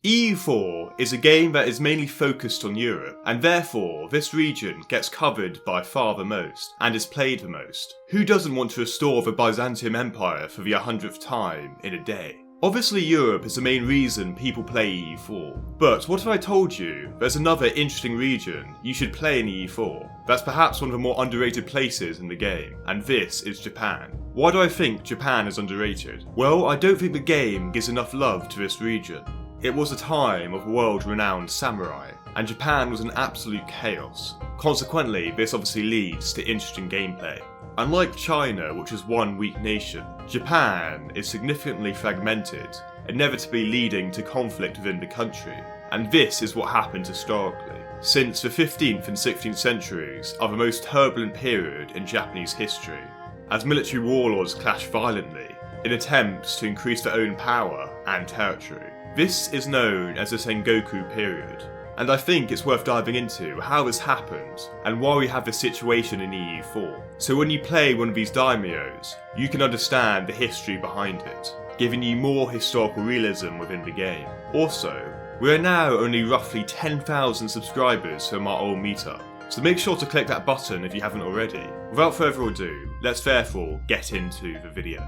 EU4 is a game that is mainly focused on Europe, and therefore this region gets covered by far the most, and is played the most. Who doesn't want to restore the Byzantium Empire for the 100th time in a day? Obviously Europe is the main reason people play EU4, but what if I told you there's another interesting region you should play in EU4 that's perhaps one of the more underrated places in the game, and this is Japan. Why do I think Japan is underrated? Well, I don't think the game gives enough love to this region. It was a time of world-renowned samurai, and Japan was an absolute chaos. Consequently, this obviously leads to interesting gameplay. Unlike China, which is one weak nation, Japan is significantly fragmented, inevitably leading to conflict within the country. And this is what happened historically, since the 15th and 16th centuries are the most turbulent period in Japanese history, as military warlords clash violently in attempts to increase their own power and territory. This is known as the Sengoku period, and I think it's worth diving into how this happened and why we have this situation in EU4. So when you play one of these daimyos, you can understand the history behind it, giving you more historical realism within the game. Also, we are now only roughly 10,000 subscribers from our old meetup, so make sure to click that button if you haven't already. Without further ado, let's therefore get into the video.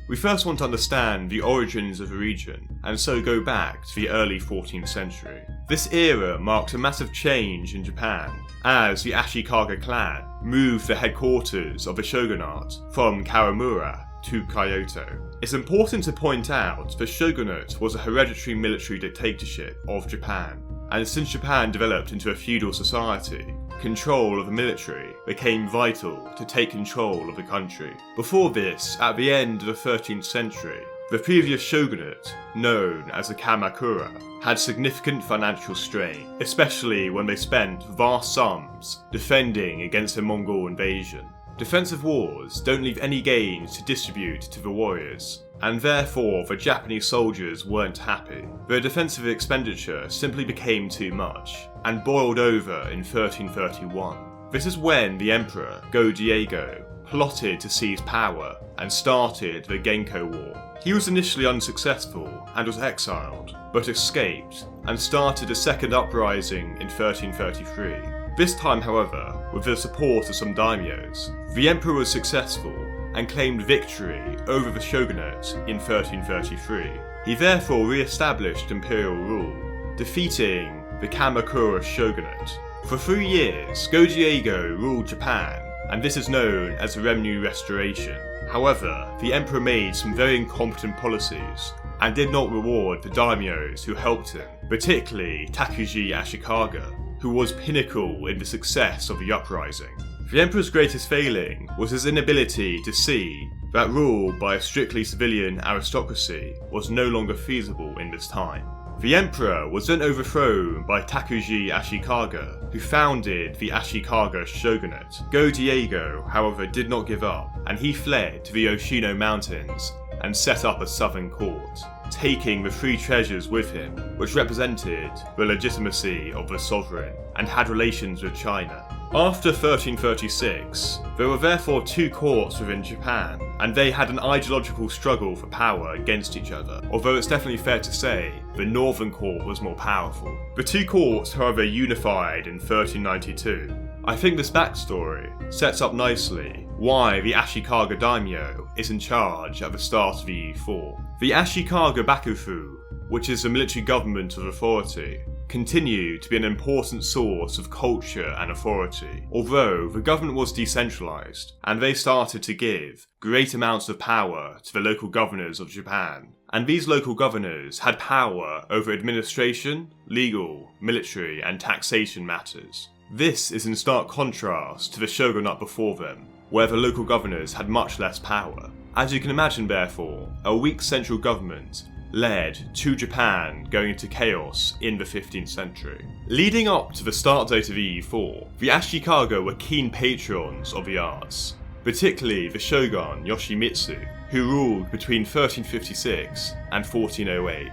We first want to understand the origins of the region, and so go back to the early 14th century. This era marks a massive change in Japan, as the Ashikaga clan moved the headquarters of the shogunate from Karamura to Kyoto. It's important to point out the shogunate was a hereditary military dictatorship of Japan, and since Japan developed into a feudal society, control of the military became vital to take control of the country. Before this, at the end of the 13th century, the previous shogunate, known as the Kamakura, had significant financial strain, especially when they spent vast sums defending against a Mongol invasion. Defensive wars don't leave any gains to distribute to the warriors, and therefore the Japanese soldiers weren't happy. Their defensive expenditure simply became too much, and boiled over in 1331. This is when the Emperor, Go-Diego, plotted to seize power and started the Genko War. He was initially unsuccessful and was exiled, but escaped and started a second uprising in 1333. This time, however, with the support of some daimyos, the Emperor was successful and claimed victory over the shogunate in 1333. He therefore re-established imperial rule, defeating the Kamakura shogunate. For 3 years, Go-Diego ruled Japan, and this is known as the Revenue Restoration. However, the emperor made some very incompetent policies, and did not reward the daimyos who helped him, particularly Takuji Ashikaga, who was pinnacle in the success of the uprising. The emperor's greatest failing was his inability to see that rule by a strictly civilian aristocracy was no longer feasible in this time. The emperor was then overthrown by Takuji Ashikaga, who founded the Ashikaga shogunate. Go-Diego, however, did not give up, and he fled to the Yoshino Mountains and set up a southern court, taking the 3 treasures with him, which represented the legitimacy of the sovereign, and had relations with China. After 1336, there were therefore 2 courts within Japan, and they had an ideological struggle for power against each other, although it's definitely fair to say the northern court was more powerful. The 2 courts, however, unified in 1392. I think this backstory sets up nicely why the Ashikaga daimyo is in charge at the start of EU4. The Ashikaga Bakufu, which is the military government of authority, continued to be an important source of culture and authority, although the government was decentralised, and they started to give great amounts of power to the local governors of Japan. And these local governors had power over administration, legal, military, and taxation matters. This is in stark contrast to the shogunate before them, where the local governors had much less power. As you can imagine, therefore, a weak central government led to Japan going into chaos in the 15th century. Leading up to the start date of EU4, the Ashikaga were keen patrons of the arts, particularly the shogun Yoshimitsu, who ruled between 1356 and 1408.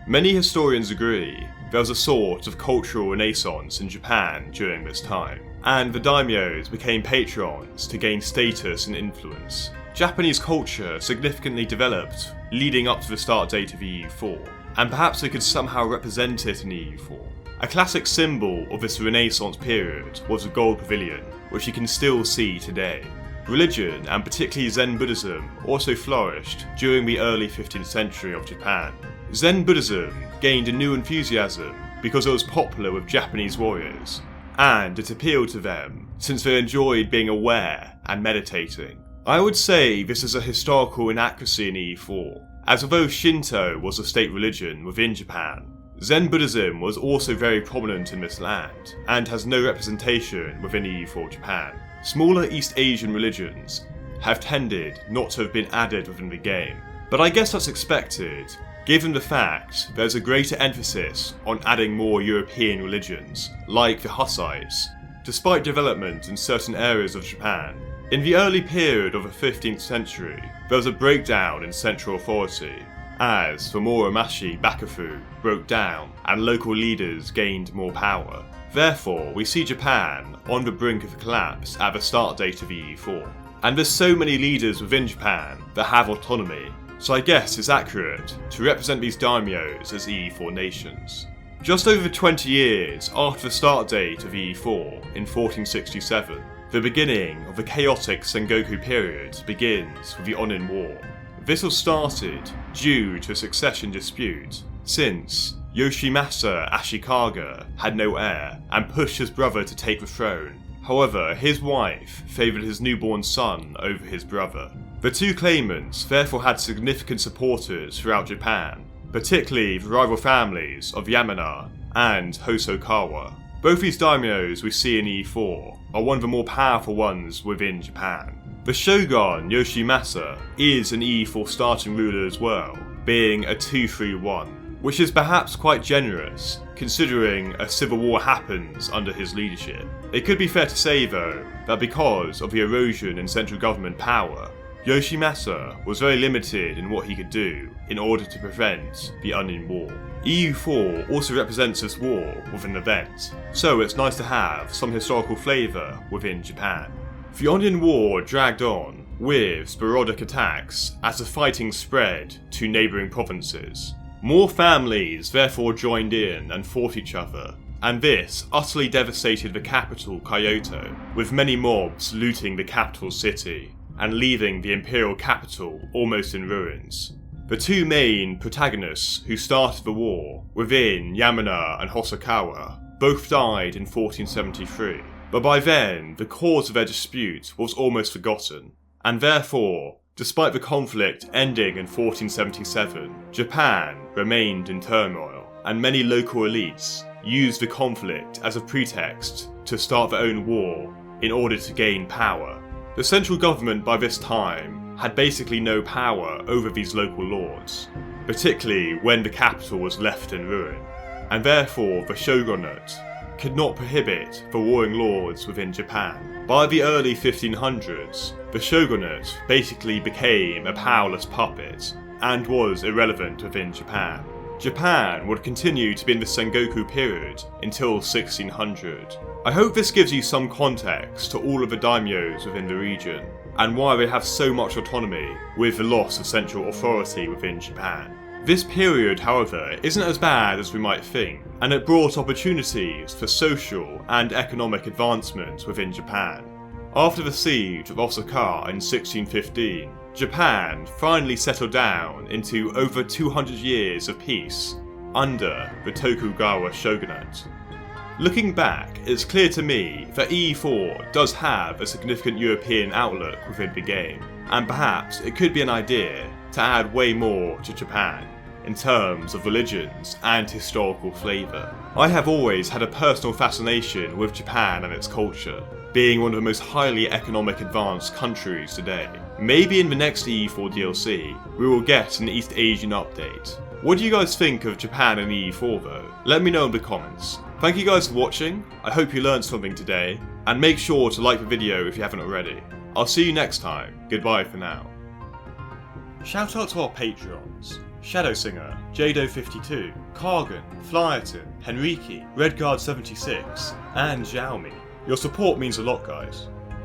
Many historians agree there was a sort of cultural renaissance in Japan during this time, and the daimyos became patrons to gain status and influence. Japanese culture significantly developed leading up to the start date of EU4. and perhaps we could somehow represent it in EU4. A classic symbol of this Renaissance period was the gold pavilion, which you can still see today. Religion, and particularly Zen Buddhism, also flourished during the early 15th century of Japan. Zen Buddhism gained a new enthusiasm because it was popular with Japanese warriors, and it appealed to them since they enjoyed being aware and meditating. I would say this is a historical inaccuracy in EU4, as although Shinto was a state religion within Japan, Zen Buddhism was also very prominent in this land, and has no representation within EU4 Japan. Smaller East Asian religions have tended not to have been added within the game, but I guess that's expected, given the fact there's a greater emphasis on adding more European religions, like the Hussites, despite development in certain areas of Japan. In the early period of the 15th century, there was a breakdown in central authority, as the Muromachi Bakufu broke down and local leaders gained more power. Therefore, we see Japan on the brink of collapse at the start date of EU4. And there's so many leaders within Japan that have autonomy, so I guess it's accurate to represent these daimyos as EU4 nations. Just over 20 years after the start date of EU4 in 1467, the beginning of the chaotic Sengoku period begins with the Onin War. This was started due to a succession dispute, since Yoshimasa Ashikaga had no heir and pushed his brother to take the throne. However, his wife favoured his newborn son over his brother. The two claimants therefore had significant supporters throughout Japan, particularly the rival families of Yamana and Hosokawa. Both these daimyos we see in EU4 are one of the more powerful ones within Japan. The Shogun Yoshimasa is an EU4 starting ruler as well, being a 2-3-1. Which is perhaps quite generous, considering a civil war happens under his leadership. It could be fair to say though, that because of the erosion in central government power, Yoshimasa was very limited in what he could do in order to prevent the Onin War. EU4 also represents this war with an event, so it's nice to have some historical flavour within Japan. The Onin War dragged on, with sporadic attacks as the fighting spread to neighbouring provinces. More families therefore joined in and fought each other, and this utterly devastated the capital Kyoto, with many mobs looting the capital city and leaving the imperial capital almost in ruins. The two main protagonists who started the war within Yamana and Hosokawa both died in 1473, but by then the cause of their dispute was almost forgotten, and therefore, despite the conflict ending in 1477, Japan remained in turmoil, and many local elites used the conflict as a pretext to start their own war in order to gain power. The central government by this time had basically no power over these local lords, particularly when the capital was left in ruin, and therefore the shogunate could not prohibit the warring lords within Japan. By the early 1500s, the shogunate basically became a powerless puppet and was irrelevant within Japan. Japan would continue to be in the Sengoku period until 1600. I hope this gives you some context to all of the daimyos within the region, and why they have so much autonomy with the loss of central authority within Japan. This period, however, isn't as bad as we might think, and it brought opportunities for social and economic advancement within Japan. After the siege of Osaka in 1615, Japan finally settled down into over 200 years of peace under the Tokugawa shogunate. Looking back, it's clear to me that EU4 does have a significant European outlook within the game, and perhaps it could be an idea to add way more to Japan in terms of religions and historical flavour. I have always had a personal fascination with Japan and its culture, being one of the most highly economic advanced countries today. Maybe in the next EU4 DLC, we will get an East Asian update. What do you guys think of Japan and EU4 though? Let me know in the comments. Thank you guys for watching, I hope you learned something today, and make sure to like the video if you haven't already. I'll see you next time, goodbye for now. Shout out to our Patreons: Shadow Singer, Jado52, Kargon, Flyerton, Henriki, Redguard76, and Xiaomi. Your support means a lot, guys.